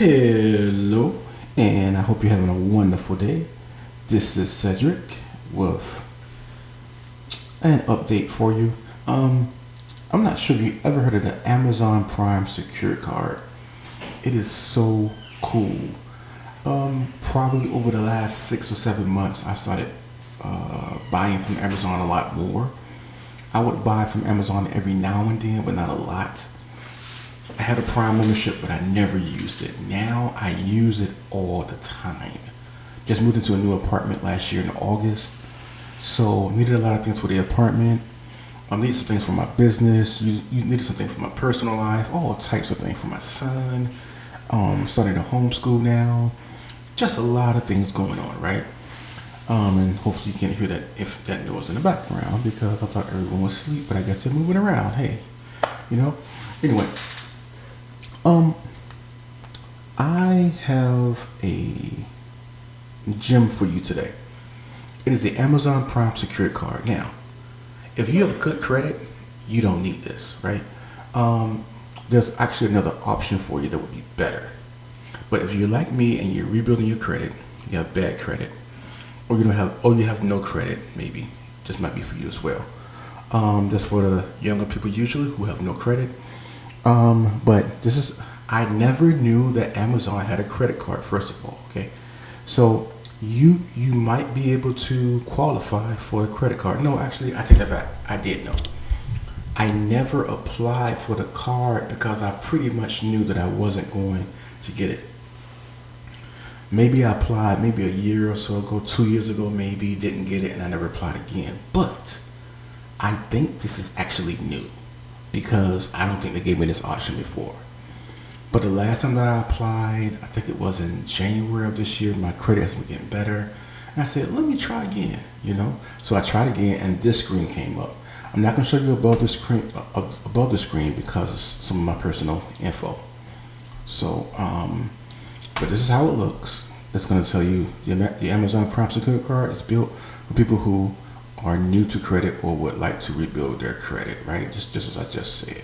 Hello, and I hope you're having a wonderful day. This is Cedric with an update for you. I'm not sure if you ever heard of the Amazon Prime Secure Card. It is so cool. Probably over the last 6 or 7 months, I started buying from Amazon a lot more. I would buy from Amazon every now and then, but not a lot. I had a Prime membership, but I never used it. Now I use it all the time. Just moved into a new apartment last year in August, so needed a lot of things for the apartment. I needed some things for my business. You needed something for my personal life. All types of things for my son. Starting to homeschool now. Just a lot of things going on, right? And hopefully you can't hear that if that noise in the background because I thought everyone was asleep, but I guess they're moving around. Hey, you know. Anyway. I have a gem for you today. It is the Amazon Prime Secure Card. Now, if you have good credit, you don't need this, right? There's actually another option for you that would be better. But if you're like me and you're rebuilding your credit, you have bad credit, or you have no credit, maybe this might be for you as well. That's for the younger people usually who have no credit. But I never knew that Amazon had a credit card, first of all, okay? So you might be able to qualify for a credit card. No, actually, I take that back. I did know. I never applied for the card because I pretty much knew that I wasn't going to get it. Maybe I applied maybe a year or so ago, 2 years ago maybe, didn't get it, and I never applied again. But I think this is actually new because I don't think they gave me this option before. But the last time that I applied, I think it was in January of this year, my credit has been getting better. And I said, let me try again, So I tried again and this screen came up. I'm not gonna show you above the screen because it's some of my personal info. So, but this is how it looks. It's gonna tell you the Amazon Prime Secure Card is built for people who are new to credit or would like to rebuild their credit, right? Just as I just said.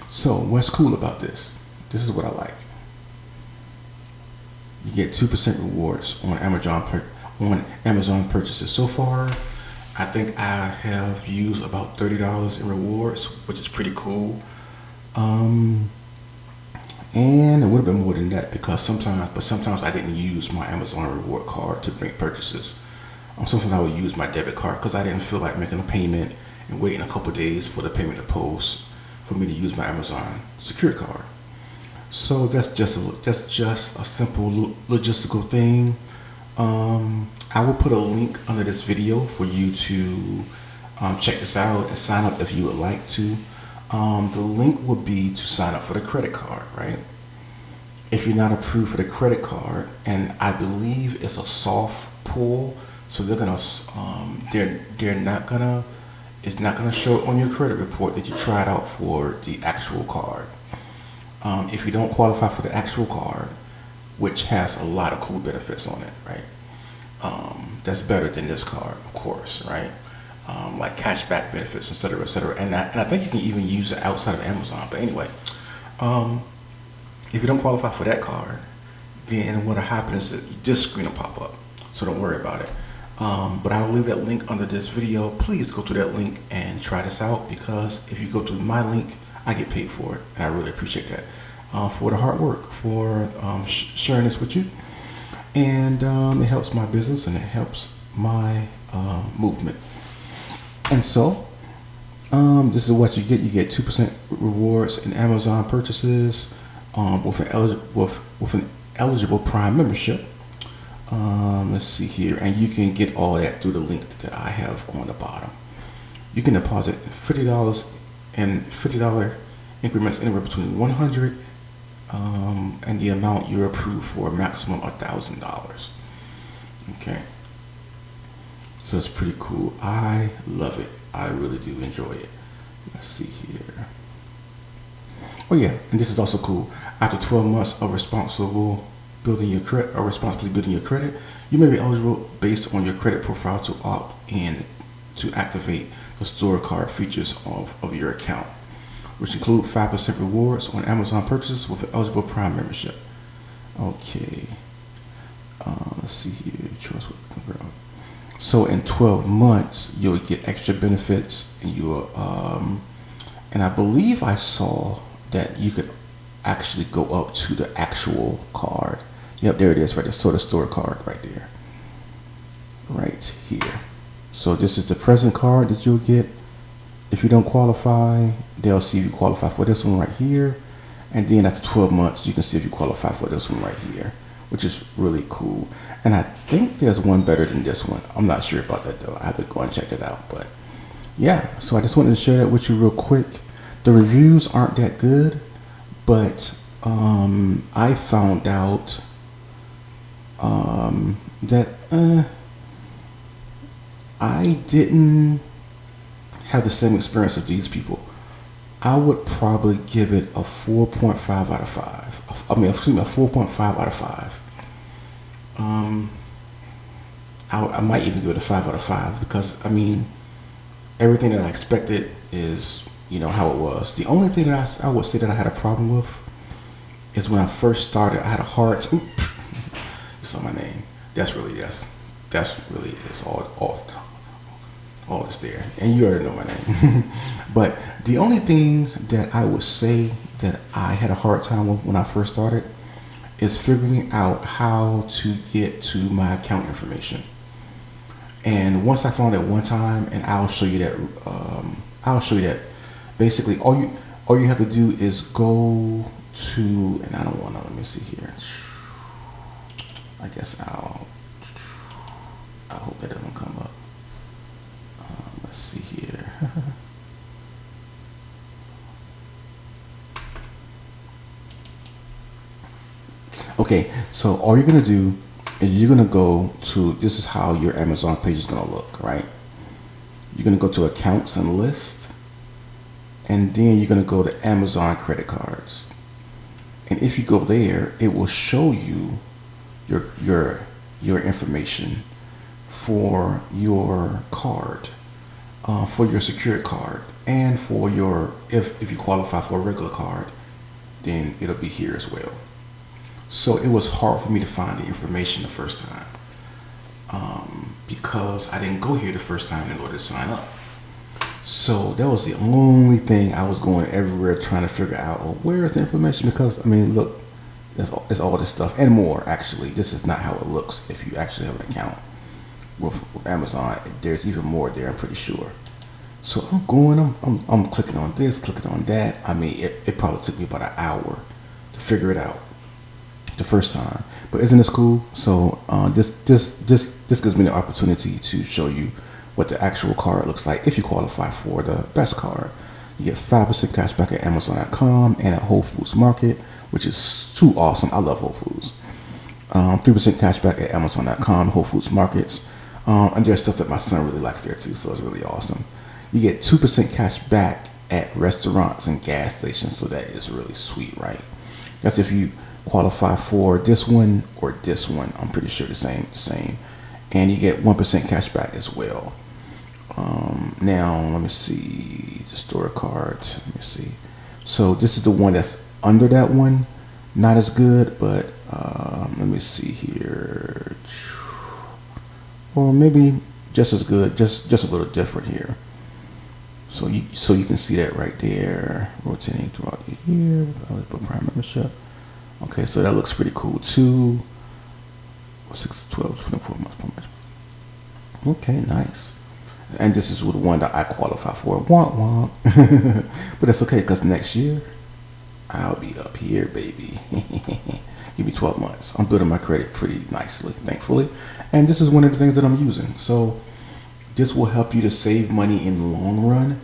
So what's cool about this? This is what I like. You get 2% rewards on Amazon purchases. So far, I think I have used about $30 in rewards, which is pretty cool. And it would have been more than that because sometimes I didn't use my Amazon reward card to make purchases. Sometimes I would use my debit card because I didn't feel like making a payment and waiting a couple days for the payment to post for me to use my Amazon secure card. So that's just a simple logistical thing. I will put a link under this video for you to check this out and sign up if you would like to. The link would be to sign up for the credit card, right? If you're not approved for the credit card, and I believe it's a soft pull, so it's not gonna show on your credit report that you tried out for the actual card. If you don't qualify for the actual card, which has a lot of cool benefits on it, right? That's better than this card, of course, right? Like cashback benefits, et cetera, et cetera. And I think you can even use it outside of Amazon. But anyway, if you don't qualify for that card, then what'll happen is that this screen will pop up. So don't worry about it. But I'll leave that link under this video. Please go to that link and try this out because if you go to my link, I get paid for it, and I really appreciate that for the hard work, for sharing this with you, and it helps my business and it helps my movement. And so, this is what you get. You get 2% rewards in Amazon purchases with an eligible Prime membership. Let's see here, and you can get all that through the link that I have on the bottom. You can deposit $50 and $50 increments anywhere between $100 and the amount you're approved for, maximum $1,000. Okay, so it's pretty cool. I love it. I really do enjoy it. Let's see here. Oh yeah, and this is also cool. After 12 months of responsibly building your credit, you may be eligible based on your credit profile to opt in to activate the store card features of your account, which include 5% rewards on Amazon purchases with an eligible Prime membership. Okay. Let's see here. Choice what. So in 12 months, you'll get extra benefits, and you'll and I believe I saw that you could actually go up to the actual card. Yep, there it is, right there. So the store card right there, right here. So this is the present card that you'll get. If you don't qualify, they'll see if you qualify for this one right here, and then after 12 months, you can see if you qualify for this one right here, which is really cool. And I think there's one better than this one. I'm not sure about that though. I have to go and check it out. But yeah, so I just wanted to share that with you real quick. The reviews aren't that good, but I found out that I didn't have the same experience as these people. I would probably give it a 4.5 out of 5. I mean, excuse me, a 4.5 out of 5. I might even give it a 5 out of 5 because, I mean, everything that I expected is, you know, how it was. The only thing that I would say that I had a problem with is when I first started, I had a hard time. You saw my name. That's really it's all is there, and you already know my name. But the only thing that I would say that I had a hard time with when I first started is figuring out how to get to my account information. And once I found it one time, and I'll show you that. Basically, all you have to do is go to, and I don't want to. Let me see here. I guess I hope that doesn't come up. Let's see here. Okay, so all you're gonna do is you're gonna go to, this is how your Amazon page is gonna look, right? You're gonna go to accounts and list, and then you're gonna go to Amazon credit cards. And if you go there, it will show you your information for your card, for your secured card, and for your, if you qualify for a regular card, then it'll be here as well. So it was hard for me to find the information the first time, because I didn't go here the first time in order to sign up. So that was the only thing. I was going everywhere trying to figure out, well, where is the information? Because, I mean, look, it's all this stuff and more. Actually, this is not how it looks if you actually have an account with Amazon. There's even more there, I'm pretty sure. So I'm clicking on this, clicking on that. I mean, it probably took me about an hour to figure it out the first time. But isn't this cool? So this gives me the opportunity to show you what the actual card looks like if you qualify for the best card. You get 5% cash back at Amazon.com and at Whole Foods Market, which is too awesome. I love Whole Foods. 3% cash back at Amazon.com, Whole Foods Markets. And there's stuff that my son really likes there too, so it's really awesome. You get 2% cash back at restaurants and gas stations, so that is really sweet, right? That's if you qualify for this one or this one. I'm pretty sure the same. And you get 1% cash back as well. Now let me see the store card. Let me see. So this is the one that's under that one. Not as good, but let me see here. Or maybe just as good, just a little different here. So you can see that right there, rotating throughout the year. Prime membership. Okay, so that looks pretty cool too. 6, 12, 24 months per month. Okay, nice. And this is the one that I qualify for. Wonk wonk. But that's okay, because next year I'll be up here, baby. Give me 12 months. I'm building my credit pretty nicely, thankfully. And this is one of the things that I'm using. So this will help you to save money in the long run,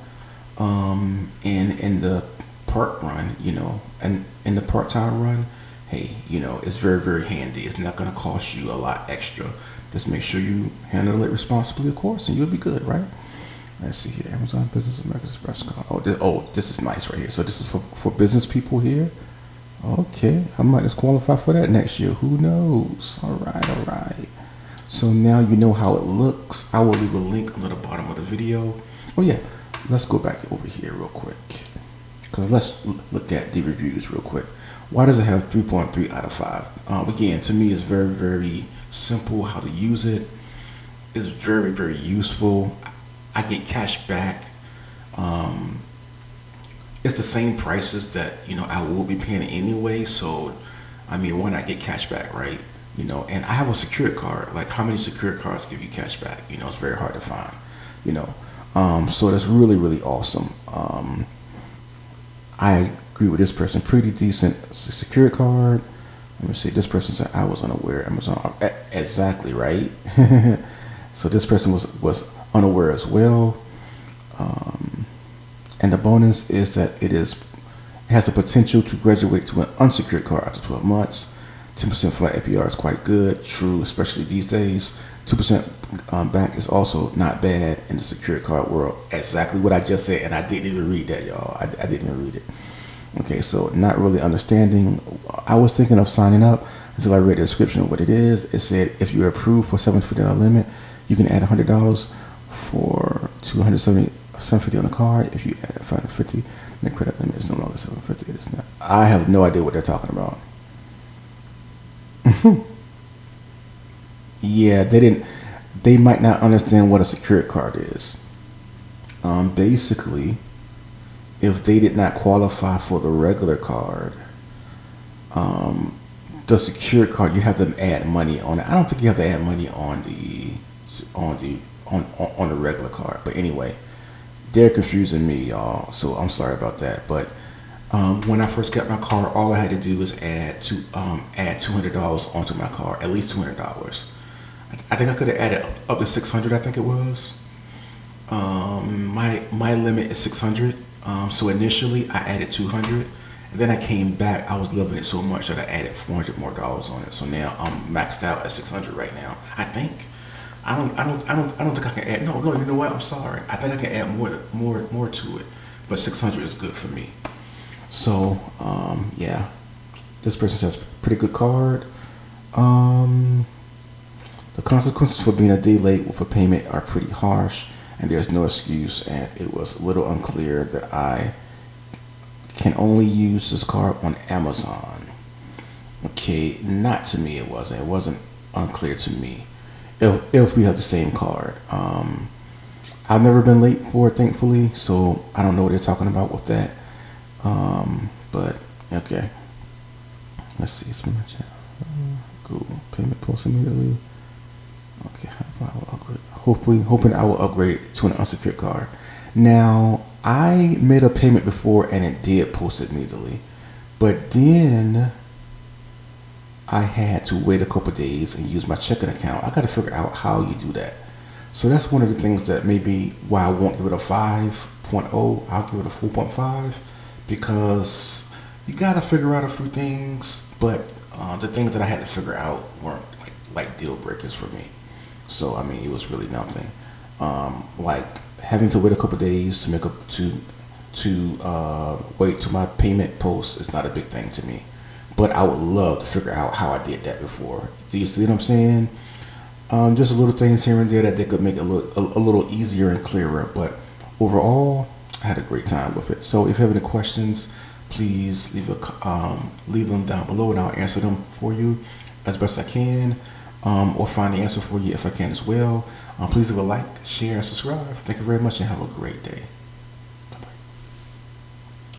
and in the part run, you know, and in the part-time run, hey, you know, it's very, very handy. It's not going to cost you a lot extra. Just make sure you handle it responsibly, of course, and you'll be good, right? Let's see here. Amazon Business American Express card. This is nice right here. So this is for business people here. Okay, I might just qualify for that next year. Who knows? All right. So now you know how it looks. I will leave a link under the bottom of the video. Oh yeah, let's go back over here real quick, because let's look at the reviews real quick. Why does it have 3.3 out of 5? Again, to me, it's very, very simple how to use it. It's very, very useful. I get cash back. Um, it's the same prices that I will be paying anyway. So, I mean, why not get cash back, right? And I have a secured card. Like, how many secured cards give you cash back? It's very hard to find. You know, so that's really, really awesome. I agree with this person. Pretty decent secured card. Let me see. This person said I was unaware. Amazon. Exactly right. So this person was unaware as well. And the bonus is that it has the potential to graduate to an unsecured card after 12 months. 10% flat APR is quite good. True, especially these days. 2% back is also not bad in the secured card world. Exactly what I just said, and I didn't even read that, y'all. I didn't even read it. Okay, so not really understanding. I was thinking of signing up until I read the description of what it is. It said if you're approved for $750 limit, you can add $100 for $750 on the card. If you add $550, the credit limit is no longer $750. It is not. I have no idea what they're talking about. Yeah, they might not understand what a secured card is. Basically, if they did not qualify for the regular card, the secured card, you have to add money on it. I don't think you have to add money on the regular card. But anyway, they're confusing me, y'all. So I'm sorry about that. But when I first got my car, all I had to do was add $200 onto my car, at least $200. I think I could have added up to 600. I think it was. My limit is 600. So initially I added 200, and then I came back. I was loving it so much that I added $400 more on it. So now I'm maxed out at 600 right now. I think. I don't think I can add. No. You know what? I'm sorry. I think I can add more to it, but 600 is good for me. So yeah, this person says pretty good card. The consequences for being a day late with a payment are pretty harsh, and there's no excuse. And it was a little unclear that I can only use this card on Amazon. Okay, not to me. It wasn't. It wasn't unclear to me. If we have the same card, I've never been late for it, thankfully. So I don't know what they're talking about with that. But okay. Let's see. It's my chat. Google payment post immediately. Okay, hoping I will upgrade to an unsecured card. Now, I made a payment before and it did post immediately, but then I had to wait a couple of days and use my checking account. I got to figure out how you do that. So that's one of the things that maybe why I won't give it a 5.0. I'll give it a 4.5 because you got to figure out a few things, but the things that I had to figure out weren't like deal breakers for me. So I mean, it was really nothing. Like having to wait a couple of days to make up to wait to my payment post is not a big thing to me. But I would love to figure out how I did that before. Do you see what I'm saying? Just little things here and there that they could make it look a little easier and clearer. But overall, I had a great time with it. So if you have any questions, please leave them down below and I'll answer them for you as best I can. Or find the answer for you if I can as well. Please leave a like, share, and subscribe. Thank you very much and have a great day.